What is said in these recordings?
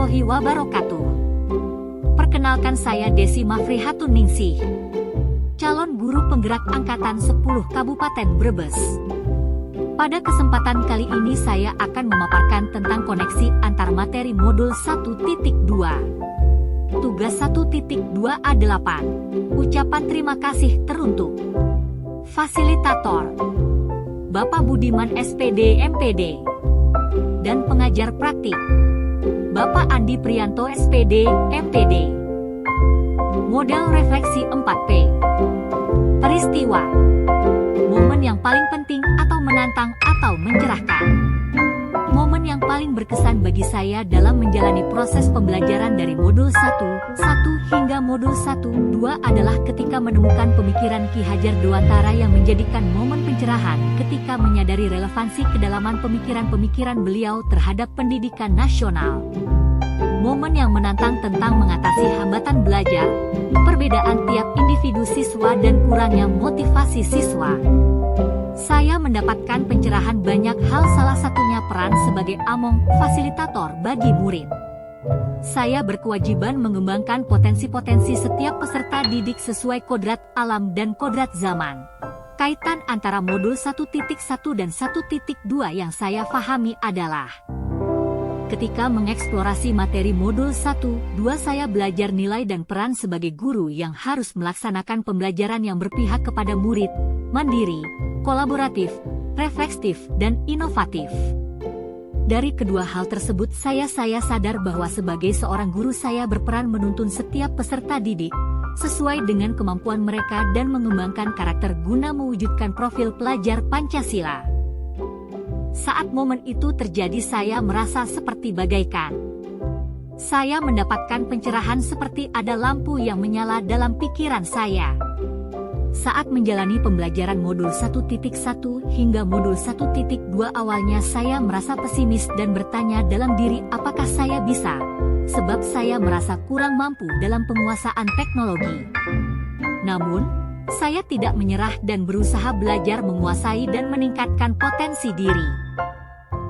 warahmatullahi wabarakatuh. Perkenalkan, saya Desi Mafrihatun Ningsih, calon guru penggerak angkatan 10 Kabupaten Brebes. Pada kesempatan kali ini saya akan memaparkan tentang koneksi antar materi modul 1.2. Tugas 1.2A8. Ucapan terima kasih teruntuk fasilitator Bapak Budiman SPD MPD dan pengajar praktik Bapak Andi Priyanto SPD MPD. Model refleksi 4P. Peristiwa, momen yang paling penting atau menantang atau mencerahkan. Momen yang paling berkesan bagi saya dalam menjalani proses pembelajaran dari modul 1.1 hingga modul 1.2 adalah ketika menemukan pemikiran Ki Hajar Dewantara yang menjadikan momen pencerahan ketika menyadari relevansi kedalaman pemikiran-pemikiran beliau terhadap pendidikan nasional. Momen yang menantang tentang mengatasi hambatan belajar, perbedaan tiap individu siswa dan kurangnya motivasi siswa. Saya mendapatkan pencerahan banyak hal, salah satunya peran sebagai among fasilitator bagi murid. Saya berkewajiban mengembangkan potensi-potensi setiap peserta didik sesuai kodrat alam dan kodrat zaman. Kaitan antara modul 1.1 dan 1.2 yang saya pahami adalah ketika mengeksplorasi materi modul 1.2 saya belajar nilai dan peran sebagai guru yang harus melaksanakan pembelajaran yang berpihak kepada murid, mandiri, kolaboratif, refleksif, dan inovatif. Dari kedua hal tersebut saya sadar bahwa sebagai seorang guru saya berperan menuntun setiap peserta didik sesuai dengan kemampuan mereka dan mengembangkan karakter guna mewujudkan profil pelajar Pancasila. Saat momen itu terjadi saya merasa seperti bagaikan saya mendapatkan pencerahan, seperti ada lampu yang menyala dalam pikiran saya. Saat menjalani pembelajaran modul 1.1 hingga modul 1.2 awalnya saya merasa pesimis dan bertanya dalam diri apakah saya bisa, sebab saya merasa kurang mampu dalam penguasaan teknologi. Namun, saya tidak menyerah dan berusaha belajar menguasai dan meningkatkan potensi diri.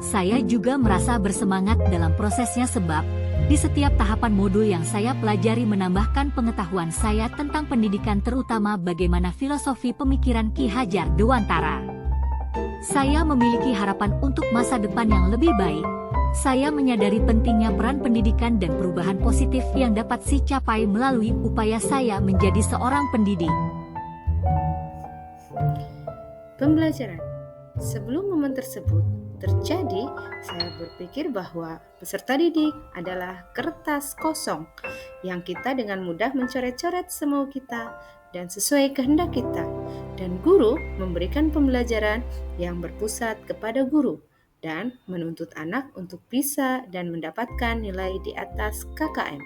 Saya juga merasa bersemangat dalam prosesnya sebab di setiap tahapan modul yang saya pelajari menambahkan pengetahuan saya tentang pendidikan, terutama bagaimana filosofi pemikiran Ki Hajar Dewantara. Saya memiliki harapan untuk masa depan yang lebih baik. Saya menyadari pentingnya peran pendidikan dan perubahan positif yang dapat dicapai melalui upaya saya menjadi seorang pendidik. Pembelajaran. Sebelum momen tersebut terjadi, saya berpikir bahwa peserta didik adalah kertas kosong yang kita dengan mudah mencoret-coret semau kita dan sesuai kehendak kita, dan guru memberikan pembelajaran yang berpusat kepada guru dan menuntut anak untuk bisa dan mendapatkan nilai di atas KKM.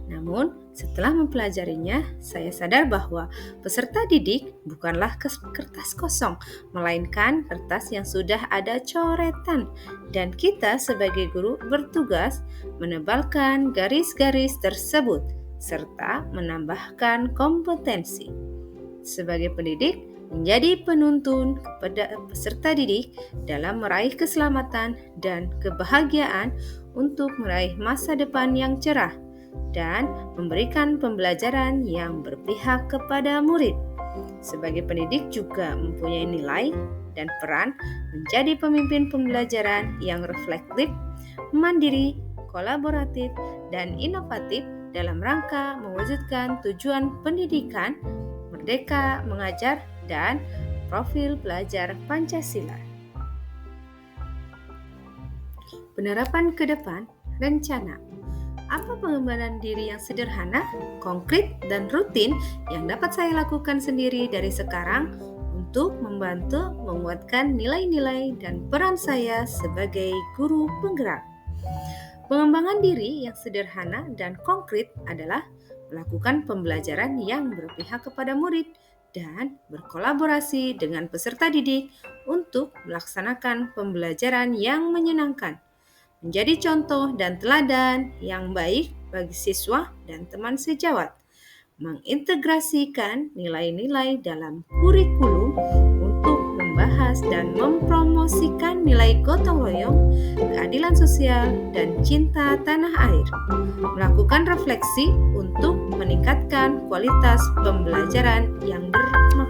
Namun, setelah mempelajarinya, saya sadar bahwa peserta didik bukanlah kertas kosong, melainkan kertas yang sudah ada coretan, dan kita sebagai guru bertugas menebalkan garis-garis tersebut serta menambahkan kompetensi. Sebagai pendidik, menjadi penuntun kepada peserta didik dalam meraih keselamatan dan kebahagiaan untuk meraih masa depan yang cerah dan memberikan pembelajaran yang berpihak kepada murid. Sebagai pendidik juga mempunyai nilai dan peran menjadi pemimpin pembelajaran yang reflektif, mandiri, kolaboratif, dan inovatif dalam rangka mewujudkan tujuan pendidikan, merdeka mengajar, dan profil pelajar Pancasila. Penerapan ke depan, rencana. Apa pengembangan diri yang sederhana, konkret, dan rutin yang dapat saya lakukan sendiri dari sekarang untuk membantu menguatkan nilai-nilai dan peran saya sebagai guru penggerak? Pengembangan diri yang sederhana dan konkret adalah melakukan pembelajaran yang berpihak kepada murid dan berkolaborasi dengan peserta didik untuk melaksanakan pembelajaran yang menyenangkan, menjadi contoh dan teladan yang baik bagi siswa dan teman sejawat, mengintegrasikan nilai-nilai dalam kurikulum untuk membahas dan mempromosikan nilai gotong royong, keadilan sosial, dan cinta tanah air. Melakukan refleksi untuk meningkatkan kualitas pembelajaran yang bermakna.